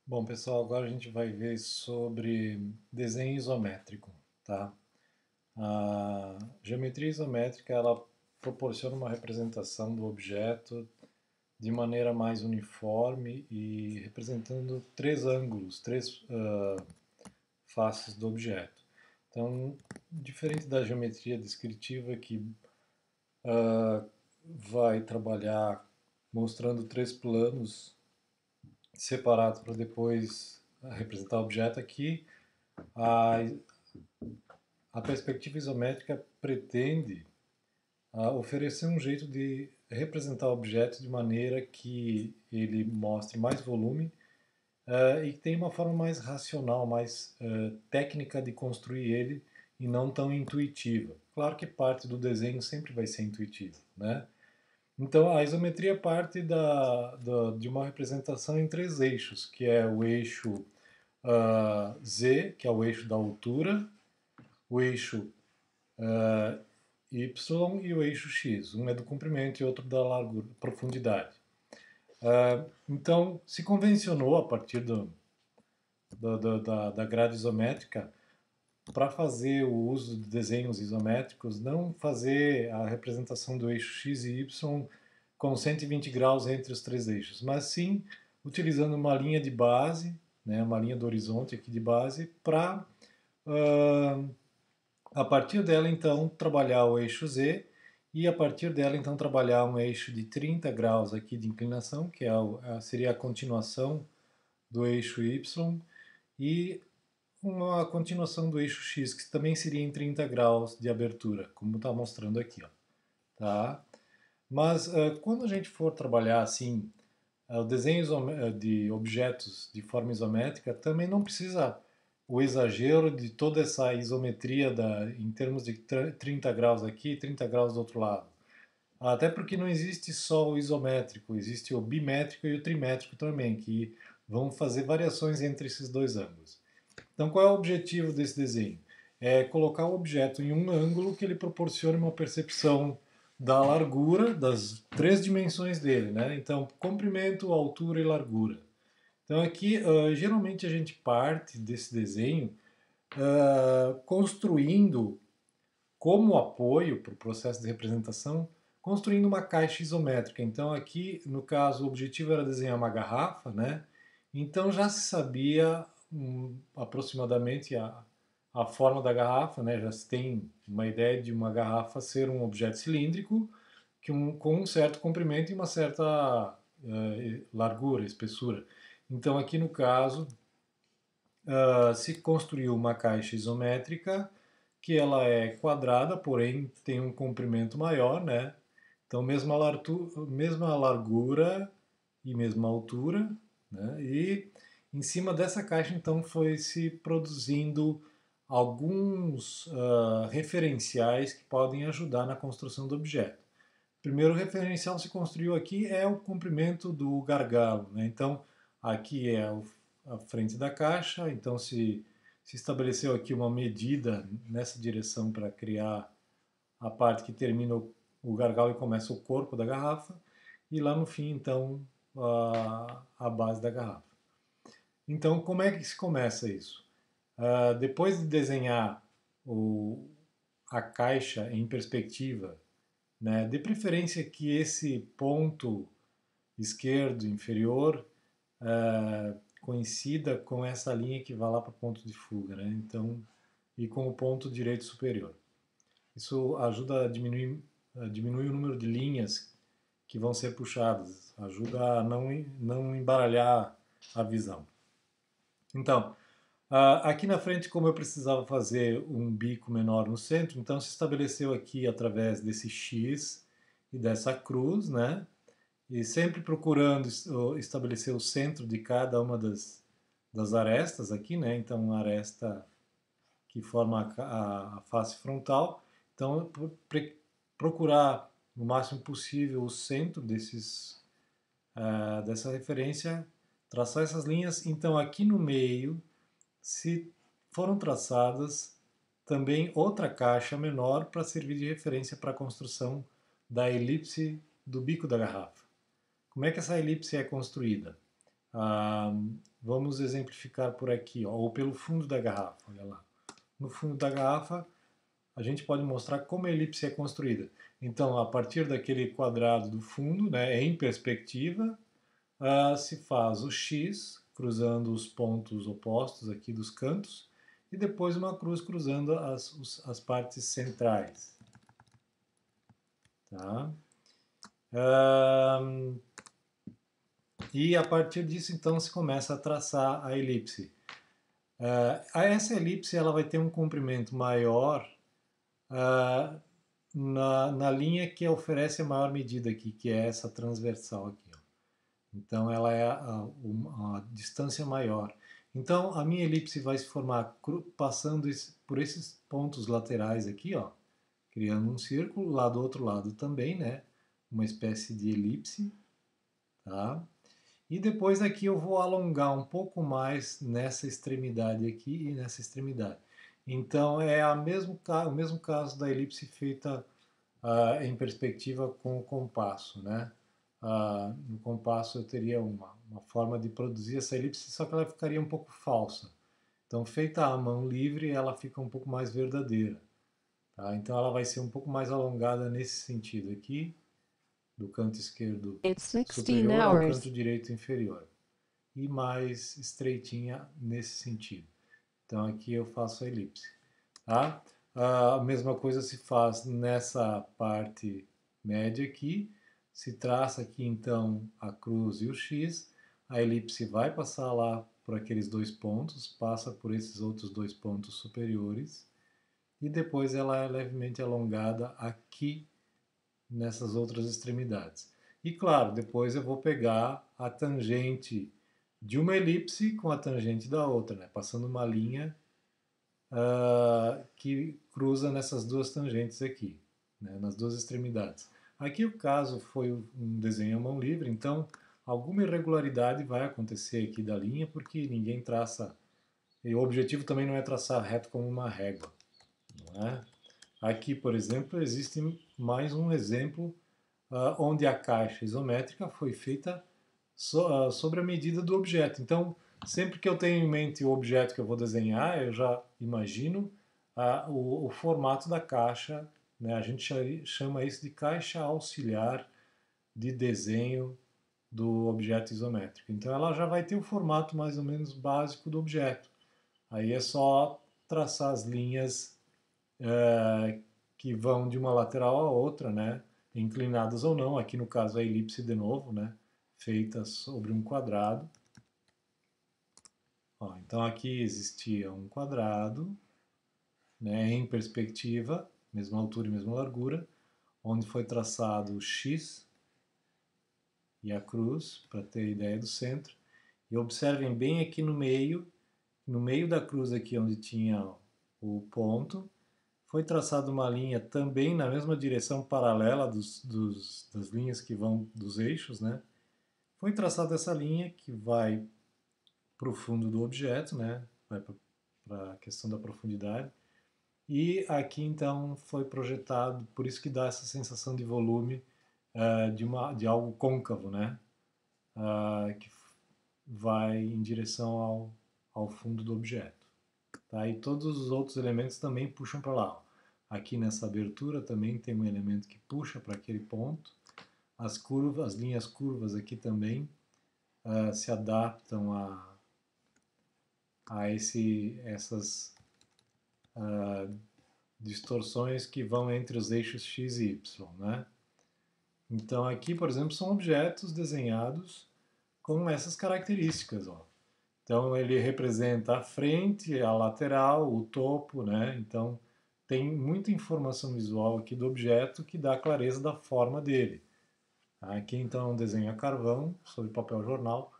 Bom, pessoal, agora a gente vai ver sobre desenho isométrico, tá? A geometria isométrica, ela proporciona uma representação do objeto de maneira mais uniforme e representando três ângulos, três faces do objeto. Então, diferente da geometria descritiva que vai trabalhar mostrando três planos separados para depois representar o objeto aqui, a A perspectiva isométrica pretende oferecer um jeito de representar o objeto de maneira que ele mostre mais volume e que tenha uma forma mais racional, mais técnica de construir ele e não tão intuitiva. Claro que parte do desenho sempre vai ser intuitiva, né? Então a isometria parte de uma representação em três eixos, que é o eixo Z, que é o eixo da altura, o eixo y e o eixo x. Um é do comprimento e outro da largura, profundidade. Então, se convencionou a partir da grade isométrica para fazer o uso de desenhos isométricos, não fazer a representação do eixo x e y com 120 graus entre os três eixos, mas sim utilizando uma linha de base, né, uma linha do horizonte aqui de base, para a partir dela, então, trabalhar o eixo Z e a partir dela, então, trabalhar um eixo de 30 graus aqui de inclinação, que seria a continuação do eixo Y, e uma continuação do eixo X, que também seria em 30 graus de abertura, como está mostrando aqui. Ó, tá? Mas quando a gente for trabalhar assim, o desenho de objetos de forma isométrica também não precisa o exagero de toda essa isometria em termos de 30 graus aqui e 30 graus do outro lado. Até porque não existe só o isométrico, existe o bimétrico e o trimétrico também, que vão fazer variações entre esses dois ângulos. Então, qual é o objetivo desse desenho? É colocar o objeto em um ângulo que ele proporcione uma percepção da largura, das três dimensões dele, né? Então, comprimento, altura e largura. Então, aqui, geralmente a gente parte desse desenho construindo como apoio para o processo de representação, construindo uma caixa isométrica. Então, aqui, no caso, o objetivo era desenhar uma garrafa, né? Então já se sabia aproximadamente a forma da garrafa, né? Já se tem uma ideia de uma garrafa ser um objeto cilíndrico com um certo comprimento e uma certa largura, espessura. Então, aqui no caso, se construiu uma caixa isométrica que ela é quadrada, porém tem um comprimento maior, né? Então, mesma largura e mesma altura, né? E em cima dessa caixa, então, foi se produzindo alguns referenciais que podem ajudar na construção do objeto. O primeiro referencial que se construiu aqui é o comprimento do gargalo, né? Então, aqui é a frente da caixa, então se estabeleceu aqui uma medida nessa direção para criar a parte que termina o gargalo e começa o corpo da garrafa, e lá no fim, então, a base da garrafa. Então, como é que se começa isso? Depois de desenhar a caixa em perspectiva, né, de preferência que esse ponto esquerdo inferior coincida com essa linha que vai lá para o ponto de fuga, né? Então, e com o ponto direito superior. Isso ajuda a diminuir o número de linhas que vão ser puxadas, ajuda a não embaralhar a visão. Então, aqui na frente, como eu precisava fazer um bico menor no centro, então se estabeleceu aqui através desse X e dessa cruz, né? E sempre procurando estabelecer o centro de cada uma das arestas aqui, né? Então, a aresta que forma a face frontal. Então, procurar no máximo possível o centro dessa referência, traçar essas linhas. Então, aqui no meio, se foram traçadas também outra caixa menor para servir de referência para a construção da elipse do bico da garrafa. Como é que essa elipse é construída? Ah, vamos exemplificar por aqui, ó, ou pelo fundo da garrafa, olha lá. No fundo da garrafa, a gente pode mostrar como a elipse é construída. Então, a partir daquele quadrado do fundo, né, em perspectiva, se faz o X, cruzando os pontos opostos aqui dos cantos, e depois uma cruz cruzando as partes centrais. Tá? E a partir disso, então, se começa a traçar a elipse. Essa elipse ela vai ter um comprimento maior na linha que oferece a maior medida aqui, que é essa transversal aqui. Ó. Então, ela é a distância maior. Então, a minha elipse vai se formar passando por esses pontos laterais aqui, ó, criando um círculo, lá do outro lado também, né? Uma espécie de elipse, tá? E depois aqui eu vou alongar um pouco mais nessa extremidade aqui e nessa extremidade. Então é o mesmo caso da elipse feita em perspectiva com o compasso, né? No compasso eu teria uma forma de produzir essa elipse, só que ela ficaria um pouco falsa. Então, feita à mão livre, ela fica um pouco mais verdadeira. Tá? Então, ela vai ser um pouco mais alongada nesse sentido aqui, do canto esquerdo It's 16 superior ao hours. canto direito inferior. E mais estreitinha nesse sentido. Então, aqui eu faço a elipse. Tá? A mesma coisa se faz nessa parte média aqui. Se traça aqui então a cruz e o X. A elipse vai passar lá por aqueles dois pontos, passa por esses outros dois pontos superiores. E depois ela é levemente alongada aqui nessas outras extremidades. E claro, depois eu vou pegar a tangente de uma elipse com a tangente da outra, né? Passando uma linha que cruza nessas duas tangentes aqui, né, nas duas extremidades. Aqui o caso foi um desenho à mão livre, então alguma irregularidade vai acontecer aqui da linha, porque ninguém traça, e o objetivo também não é traçar reto como uma régua. Não é? Aqui, por exemplo, existe mais um exemplo onde a caixa isométrica foi feita sobre a medida do objeto. Então, sempre que eu tenho em mente o objeto que eu vou desenhar, eu já imagino o formato da caixa. Né? A gente chama isso de caixa auxiliar de desenho do objeto isométrico. Então, ela já vai ter o formato mais ou menos básico do objeto. Aí é só traçar as linhas que vão de uma lateral à outra, né? Inclinadas ou não. Aqui no caso a elipse de novo, né? Feita sobre um quadrado. Ó, então aqui existia um quadrado, né, em perspectiva, mesma altura e mesma largura, onde foi traçado o X e a cruz, para ter ideia do centro. E observem bem aqui no meio da cruz aqui onde tinha o ponto, foi traçada uma linha também na mesma direção paralela das linhas que vão dos eixos, né? Foi traçada essa linha que vai para o fundo do objeto, né? Vai para a questão da profundidade. E aqui então foi projetado, por isso que dá essa sensação de volume de algo côncavo, né? Que vai em direção ao fundo do objeto. Tá? E todos os outros elementos também puxam para lá. Aqui nessa abertura também tem um elemento que puxa para aquele ponto. As curvas, as linhas curvas aqui também se adaptam a essas distorções que vão entre os eixos x e y, né? Então aqui, por exemplo, são objetos desenhados com essas características, ó. Então ele representa a frente, a lateral, o topo, né? Então tem muita informação visual aqui do objeto que dá a clareza da forma dele. Aqui então é um desenho a carvão sobre papel jornal,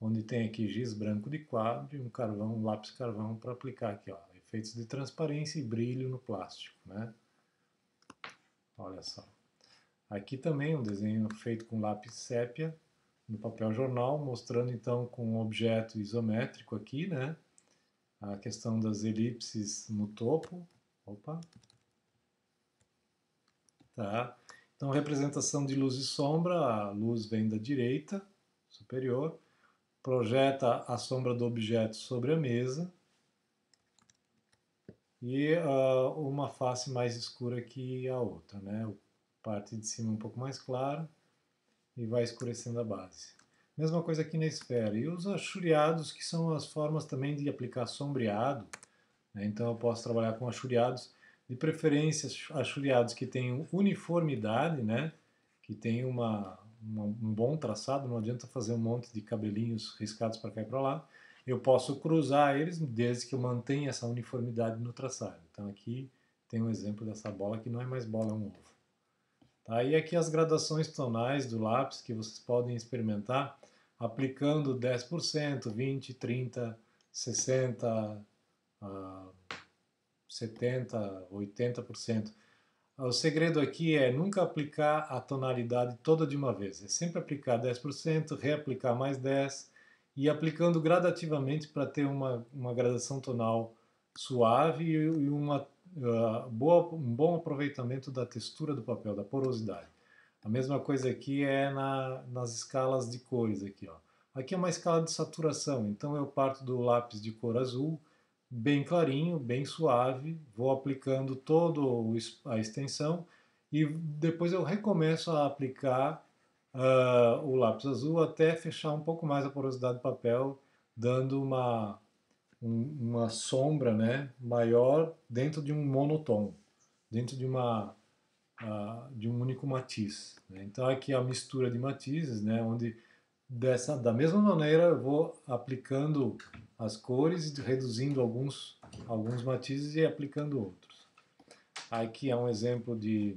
onde tem aqui giz branco de quadro e um carvão, um lápis carvão para aplicar aqui, ó, efeitos de transparência e brilho no plástico, né? Olha só. Aqui também um desenho feito com lápis sépia no papel jornal, mostrando então com um objeto isométrico aqui, né? A questão das elipses no topo. Opa, tá. Então, representação de luz e sombra, a luz vem da direita, superior, projeta a sombra do objeto sobre a mesa e uma face mais escura que a outra, né? A parte de cima um pouco mais clara e vai escurecendo a base. Mesma coisa aqui na esfera. E os achureados, que são as formas também de aplicar sombreado, né? Então eu posso trabalhar com achureados, de preferência achureados que tenham uniformidade, né? Que tenham um bom traçado, não adianta fazer um monte de cabelinhos riscados para cá e para lá. Eu posso cruzar eles desde que eu mantenha essa uniformidade no traçado. Então aqui tem um exemplo dessa bola que não é mais bola, é um ovo. Tá? E aqui as gradações tonais do lápis que vocês podem experimentar aplicando 10%, 20%, 30%, 60%, 70%, 80%. O segredo aqui é nunca aplicar a tonalidade toda de uma vez. É sempre aplicar 10%, reaplicar mais 10% e aplicando gradativamente para ter uma gradação tonal suave e um bom aproveitamento da textura do papel, da porosidade. A mesma coisa aqui é nas escalas de cores aqui, ó. Aqui é uma escala de saturação, então eu parto do lápis de cor azul, bem clarinho, bem suave, vou aplicando toda a extensão e depois eu recomeço a aplicar o lápis azul até fechar um pouco mais a porosidade do papel, dando uma sombra, né, maior dentro de um monotom, dentro de um único matiz, né? Então aqui a mistura de matizes, né, onde da mesma maneira eu vou aplicando as cores, reduzindo alguns matizes e aplicando outros. Aqui é um exemplo de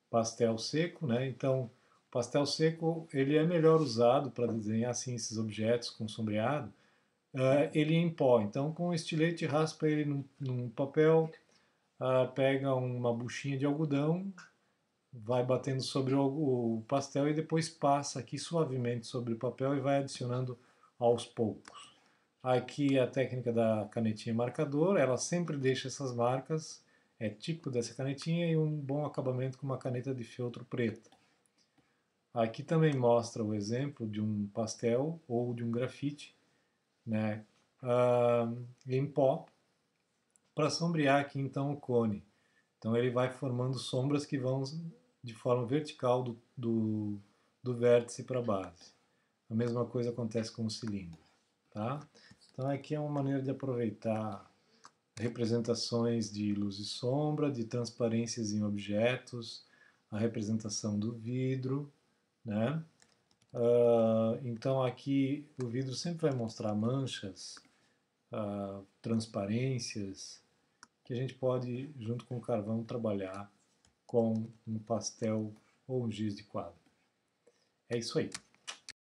pastel seco, né? Então, o pastel seco ele é melhor usado para desenhar assim esses objetos com sombreado. Ele em pó, então com estilete raspa ele num papel, pega uma buchinha de algodão, vai batendo sobre o pastel e depois passa aqui suavemente sobre o papel e vai adicionando aos poucos. Aqui a técnica da canetinha marcador, ela sempre deixa essas marcas, é típico dessa canetinha e um bom acabamento com uma caneta de feltro preta. Aqui também mostra o exemplo de um pastel ou de um grafite, né, em pó, para sombrear aqui então o cone. Então ele vai formando sombras que vão de forma vertical do vértice para a base. A mesma coisa acontece com o cilindro. Tá? Então aqui é uma maneira de aproveitar representações de luz e sombra, de transparências em objetos, a representação do vidro, né? Então aqui o vidro sempre vai mostrar manchas, transparências, que a gente pode, junto com o carvão, trabalhar com um pastel ou um giz de quadro. É isso aí.